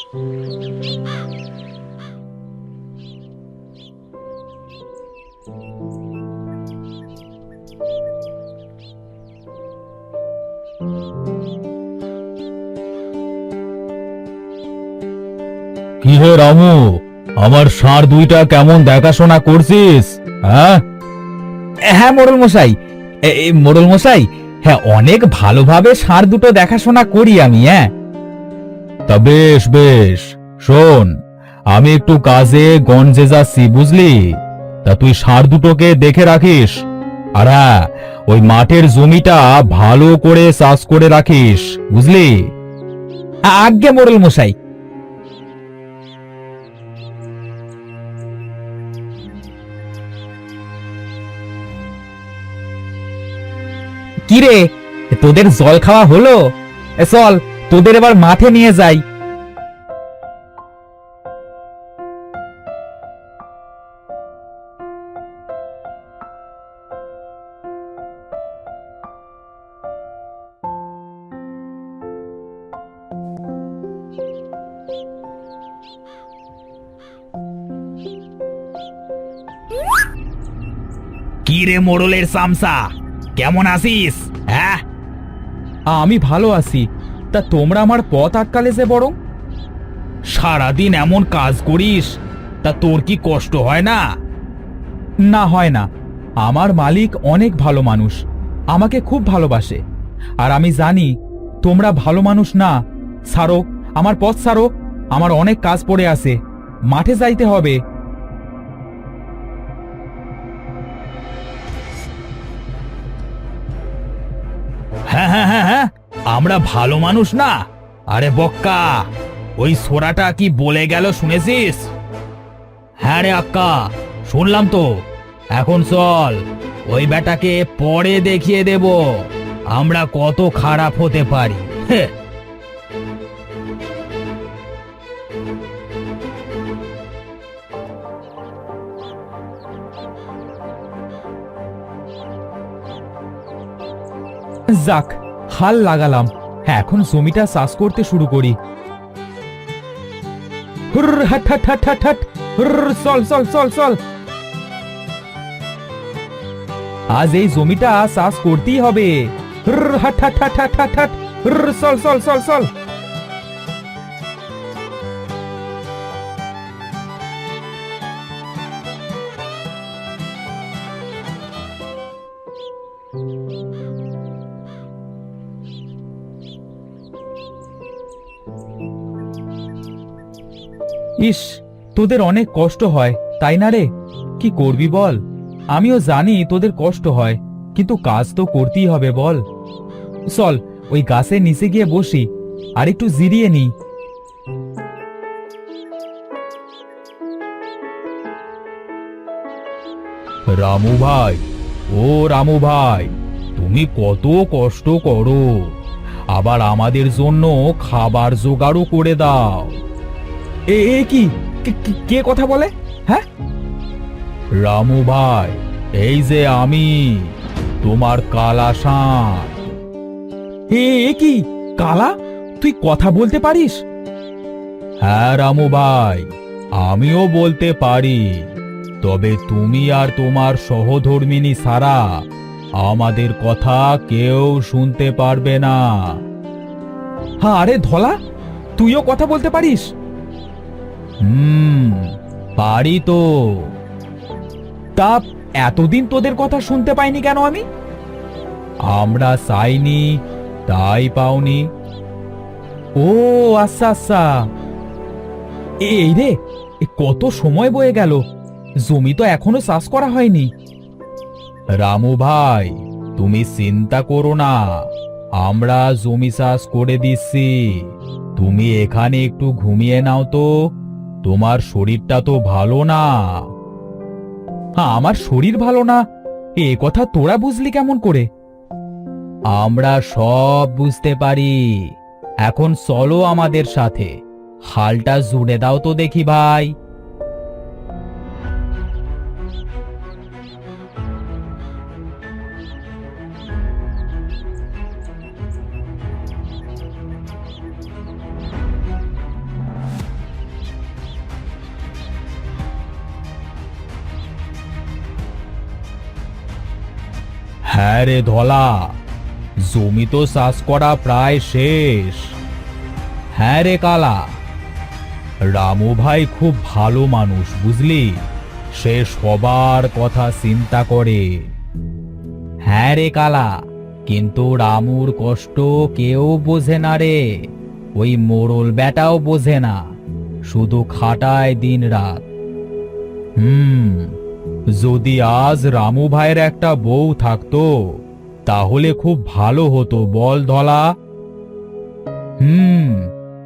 কি হে রামু, আমার ষাঁড় দুইটা কেমন দেখাশোনা করছিস? হ্যাঁ হ্যাঁ মোড়ল মশাই, মোড়ল মশাই, হ্যাঁ অনেক ভালোভাবে ষাঁড় দুটো দেখাশোনা করি আমি। হ্যাঁ তা বেশ বেশ, শোন, আমি একটু কাজে গঞ্জে যাচ্ছি, বুঝলি? তা তুই ষাঁড় দুটোকে দেখে রাখিস। আর হ্যাঁ, ওই মাঠের জমিটা ভালো করে চাষ করে রাখিস, বুঝলি? আজ্ঞে মোড়ল মশাই। কিরে, তোদের জল খাওয়া হলো? চল তোদের এবার মাঠে নিয়ে যাই। কি রে মোড়লের সামসা, কেমন আছিস? হ্যাঁ, আমি ভালো আছি, তা তোমরা আমার পথ আটকালে যে বরং। সারাদিন এমন কাজ করিস, তা তোর কি কষ্ট হয় না? না, হয় না। আমার মালিক অনেক ভালো মানুষ, আমাকে খুব ভালোবাসে। আর আমি জানি তোমরা ভালো মানুষ না। ছাড়ো, আমার পথ ছাড়ো, আমার অনেক কাজ পড়ে আছে, মাঠে যাইতে হবে। হ্যাঁ হ্যাঁ হ্যাঁ হ্যাঁ, আমরা ভালো মানুষ না? আরে বক্কা, ওই সোরাটা কি বলে গেল শুনেছিস? হ্যাঁ রে আক্কা, শুনলাম তো। এখন চল, ওই বেটাকে পরে দেখিয়ে দেব আমরা কত খারাপ হতে পারি। হ্যাঁ, যাক, হাল লাগালাম। হ্যাঁ, এখন জমিটা চাষ করতে শুরু করি। হুর হাট হাট হাট হাট হাট, হুর চল চল চল চল। আজ এই জমিটা চাষ করতেই হবে। হুর হাট হাট হাট হাট হাট হাট, হুর চল চল চল চল। ইস, তোদের অনেক কষ্ট হয় তাই না রে? কি করবি বল? আমিও জানি তোদের কষ্ট হয়, কিন্তু কাজ তো করতেই হবে বল। চল ওই গাছের নিচে গিয়ে বসি আর একটু জিরিয়ে নি। রামু ভাই, ও রামু ভাই, তুমি কত কষ্ট করো, আবার আমাদের জন্য খাবার জোগাড়ও করে দাও। এ কি, কে কথা বলে? হ্যাঁ, রামু ভাই, এই যে আমি, তোমার কালা ষাঁড়। এ কি কালা, তুই কথা বলতে পারিস? হ্যাঁ রামু ভাই, আমিও বলতে পারি, তবে তুমি আর তোমার সহধর্মিনী ছাড়া আমাদের কথা কেউ শুনতে পারবে না। হ্যাঁ, আরে ধলা, তুইও কথা বলতে পারিস? পারি তো। তা এতদিন তোদের কথা শুনতে পাইনি কেন আমি? আমরা চাইনি তাই পাওনি। ও আচ্ছা আচ্ছা। এই রে, কত সময় বয়ে গেল, জমি তো এখনো চাষ করা হয়নি। রামু ভাই, তুমি চিন্তা করো না, আমরা জমি চাষ করে দিচ্ছি। তুমি এখানে একটু ঘুমিয়ে নাও তো, তোমার শরীরটা তো ভালো না। আমার শরীর ভালো না, এ কথা তোরা বুঝলি কেমন করে? আমরা সব বুঝতে পারি। এখন চলো আমাদের সাথে, হালটা জুড়ে দাও তো দেখি ভাই। হ্যাঁ রে ধলা, জমি তো চাষ করা প্রায় শেষ। হ্যাঁ রে কালা, রামু ভাই খুব ভালো মানুষ বুঝলি, সে সবার কথা চিন্তা করে। হ্যাঁ রে কালা, কিন্তু রামুর কষ্ট কেউ বোঝে না রে, ওই মোড়ল বেটাও বোঝে না, শুধু খাটায় দিন রাত। যদি আজ রামু ভাইয়ের একটা বউ থাকতো তাহলে খুব ভালো হতো বল ধলা।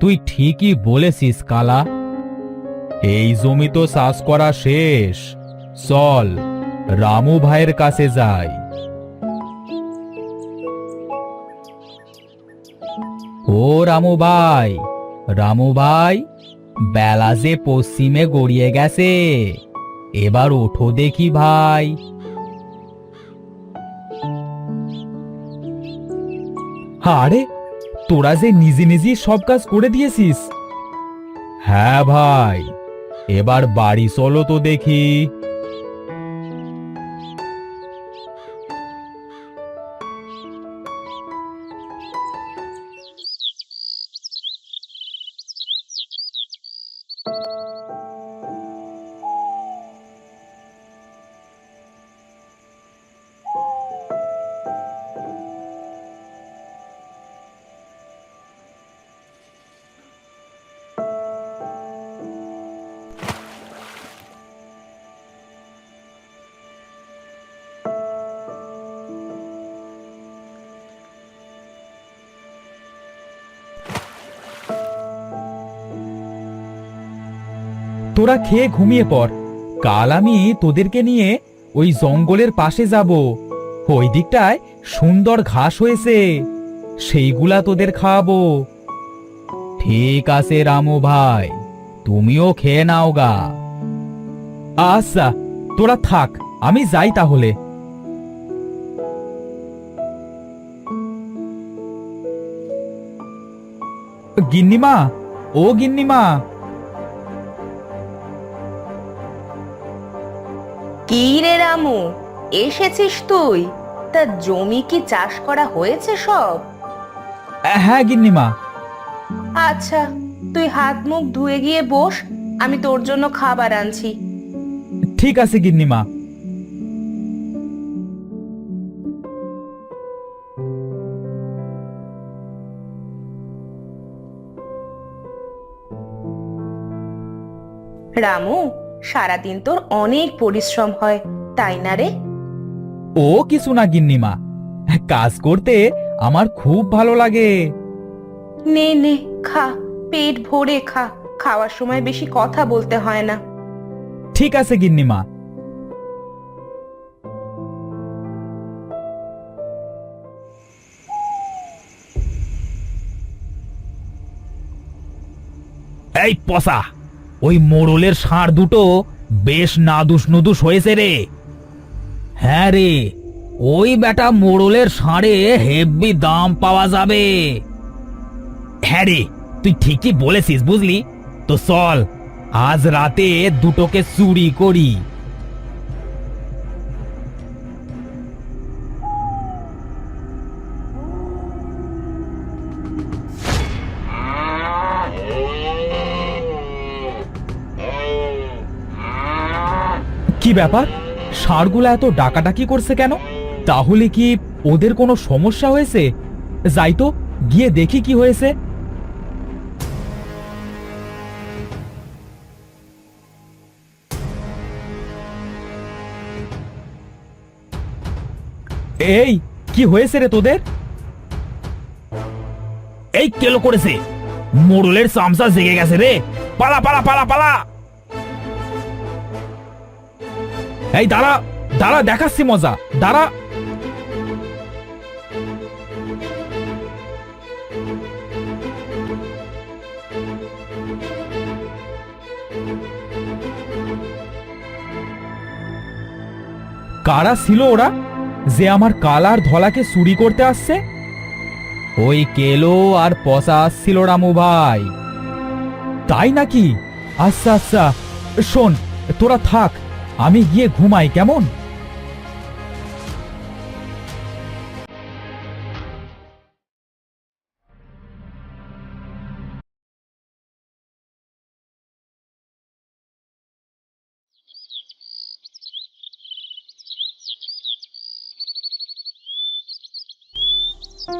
তুই ঠিকই বলেছিস কালা, এই জমি তো চাষ করা শেষ, চল রামু ভাইয়ের কাছে যাই। ও রামু ভাই, রামু ভাই, বেলা যে পশ্চিমে গড়িয়ে গেছে, এবার ওঠো দেখি ভাই। আরে তোরা যে নিজে নিজেই সব কাজ করে দিয়েছিস। হ্যাঁ ভাই, এবার বাড়ি চলো তো দেখি। তোরা খেয়ে ঘুমিয়ে পড়, কাল আমি তোদেরকে নিয়ে ওই জঙ্গলের পাশে যাব। ওই দিকটায় সুন্দর ঘাস হয়েছে, সেইগুলা তোদের খাওয়াবো। ঠিক আছে রামু ভাই, তুমিও খেয়ে নাও গা। আচ্ছা তোরা থাক, আমি যাই তাহলে। গিন্নিমা, ও গিন্নিমা। কি রে রামু, এসেছিস তুই? তা জমি কি চাষ করা হয়েছে সব? হ্যাঁ গিন্নিমা। আচ্ছা, তুই হাত মুখ ধুয়ে গিয়ে বস, আমি তোর জন্য খাবার আনছি। ঠিক আছে গিন্নিমা। রামু, সারাদিন তোর অনেক পরিশ্রম হয়, তাই না রে? ও কিছু না গিন্নিমা, কাজ করতে আমার খুব ভালো লাগে। নে নে খা, পেট ভরে খা, খাওয়ার সময় বেশি কথা বলতে হয় না। ঠিক আছে গিন্নিমা। এই পসা, ওই মোড়লের ষাঁড় দুটো বেশ নাদুস নুদুস হয়েছে রে। হ্যাঁ রে, ওই বেটা মোড়লের ষাঁড়ে হেভি দাম পাওয়া যাবে। হ্যাঁ রে, তুই ঠিকই বলেছিস বুঝলি, তো চল আজ রাতে দুটোকে চুরি করি। কি ব্যাপার, ষাঁড়গুলা এত ডাকাডাকি করছে কেন? তাহলে কি ওদের কোনো সমস্যা হয়েছে? যাই তো, গিয়ে দেখি কি হয়েছে। এই কি হয়েছে রে তোদের? এই কেলো করেছে, মোড়লের চামচা জেগে গেছে রে, পালা পালা পালা পালা। এই দাঁড়া দাঁড়া, দেখাচ্ছি মজা, দাঁড়া। কারা ছিল ওরা যে আমার কালার ধলাকে চুরি করতে আসছে? ওই কেলো আর পচা আসছিল রামু ভাই। তাই নাকি? আচ্ছা আচ্ছা, শোন, তোরা থাক, আমি গিয়ে ঘুমাই কেমন? শোন,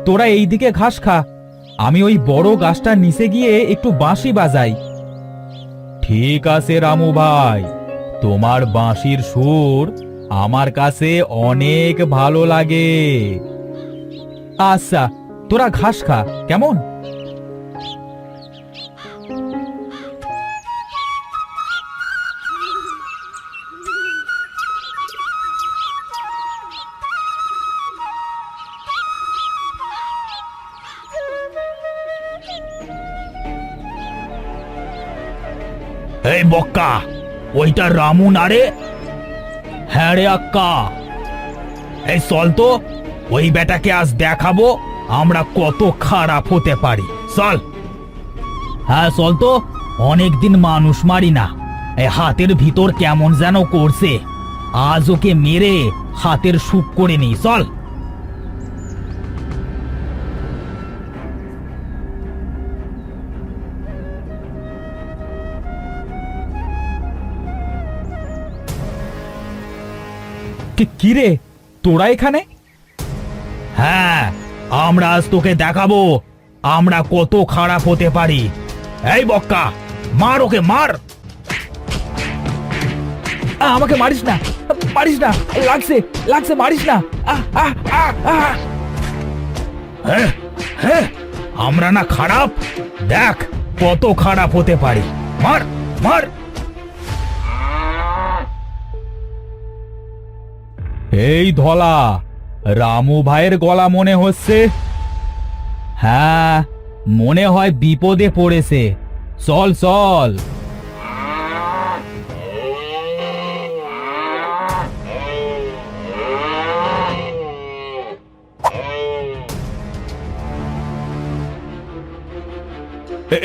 তোরা এইদিকে ঘাস খা, আমি ওই বড় গাছটার নিচে গিয়ে একটু বাঁশি বাজাই। ঠিক আছে রামু ভাই, তোমার বাঁশির সুর আমার কাছে অনেক ভালো লাগে। আচ্ছা, তোরা ঘাস খা কেমন? এই বক্কা, ওইটা রামু না রে? হ্যাঁ রে আক্কা। এই চল তো, ওই বেটাকে আজ দেখাবো আমরা কত খারাপ হতে পারি। চল। হ্যাঁ চল তো, অনেকদিন মানুষ মারি না, এই হাতের ভিতর কেমন যেন করছে, আজ ওকে মেরে হাতের সুপ করে নি। চল। কি রে, তোরা এখানে? হ্যাঁ, আমরা আজ তোকে দেখাবো আমরা কত খারাপ হতে পারি। এই বক্কা, মার ওকে, মার। আমাকে মারিস না, মারিস না, লাগছে লাগছে, মারিস না। হ্যাঁ হ্যাঁ, আমরা না খারাপ? দেখ কত খারাপ হতে পারি। মার মার। এই ধলা, রামু ভাইয়ের গলা মনে হচ্ছে। হ্যাঁ, মনে হয় বিপদে পড়েছে। চল চল।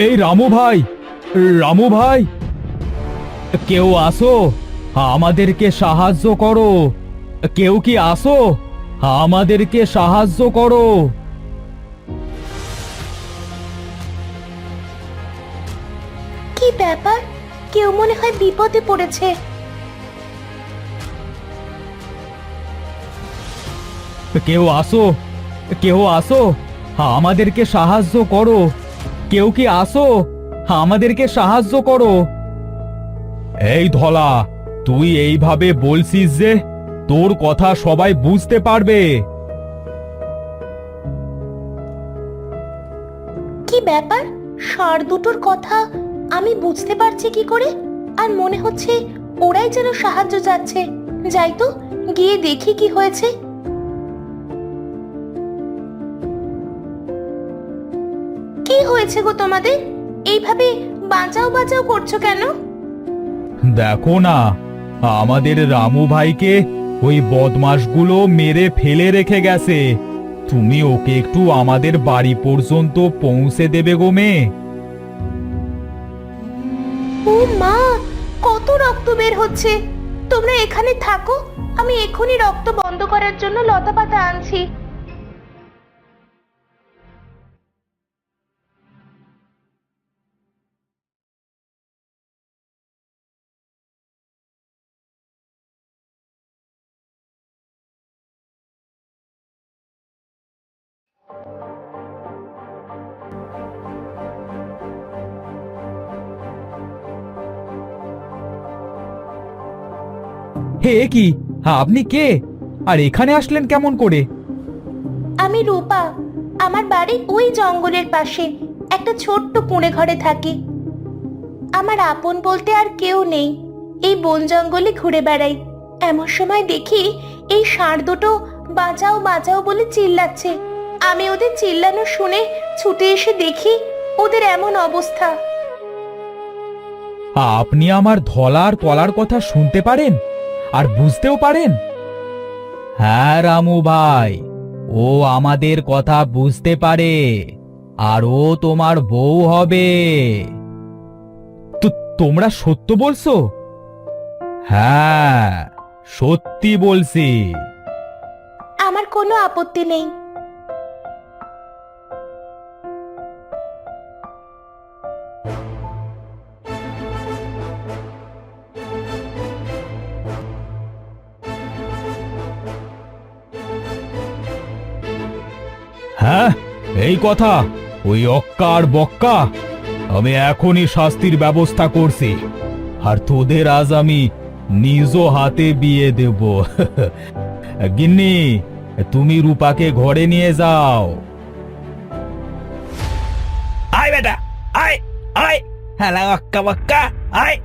এই রামু ভাই, রামু ভাই, কেউ আসো, আমাদেরকে সাহায্য করো। কেউ কি আসো, আমাদেরকে সাহায্য করো। কি ব্যাপার? কেউ মনে হয় বিপদে পড়েছে। কেউ আসো, কেউ আসো, আমাদেরকে সাহায্য করো। কেউ কি আসো, আমাদেরকে সাহায্য করো। এই ধলা, তুই এইভাবে বলছিস যে তোর কথা সবাই বুঝতে পারবে। কি ব্যাপার? ষাঁড় দুটোর কথা আমি বুঝতে পারছি কি করে? আর মনে হচ্ছে ওরাই যেন সাহায্য চাচ্ছে। যাই তো, গিয়ে দেখি কি হয়েছে। কি হয়েছে গো তোমাদের? এইভাবে বাঁচাও বাঁচাও করছো কেন? দেখো না, আমাদের রামু ভাইকে ওই বদমাশগুলো মেরে ফেলে রেখে গেছে। তুমি ওকে একটু আমাদের বাড়ি পর্যন্ত পৌঁছে দেবে গো মেয়ে। ও মা, কত রক্ত বের হচ্ছে! তোমরা এখানে থাকো, আমি এখনই রক্ত বন্ধ করার জন্য লতাপাতা আনছি। হে কি, আপনি কে? আর এখানে আসলেন কেমন করে? আমি রূপা, আমার বাড়ি ওই জঙ্গলের পাশে একটা ছোট্ট কুঁড়ে ঘরে থাকি। আমার আপন বলতে আর কেউ নেই, এই বন জঙ্গলে ঘুরে বেড়াই। এমন সময় দেখি এই ষাঁড় দুটো বাঁচাও বাঁচাও বলে চিল্লাচ্ছে। আমি ওদের চিল্লানো শুনে ছুটে এসে দেখি ওদের এমন অবস্থা। আপনি আমার ধলার কলার কথা শুনতে পারেন আর বুঝতেও পারেন? হ্যাঁ রামু ভাই, ও আমাদের কথা বুঝতে পারে, আর ও তোমার বউ হবে। তো তোমরা সত্য বলছো? হ্যাঁ, সত্যি বলছি। আমার কোনো আপত্তি নেই। হ্যাঁ, এই কথা। ওই অক্কা আর বক্কা, আমি এখনই শাস্তির ব্যবস্থা করছি। আর তোদের আজ আমি নিজ হাতে বিয়ে দেব। গিন্নি, তুমি রূপাকে ঘরে নিয়ে যাও। আয় বেটা, আয় আয়, হ্যাঁ অক্কা বক্কা, আয়।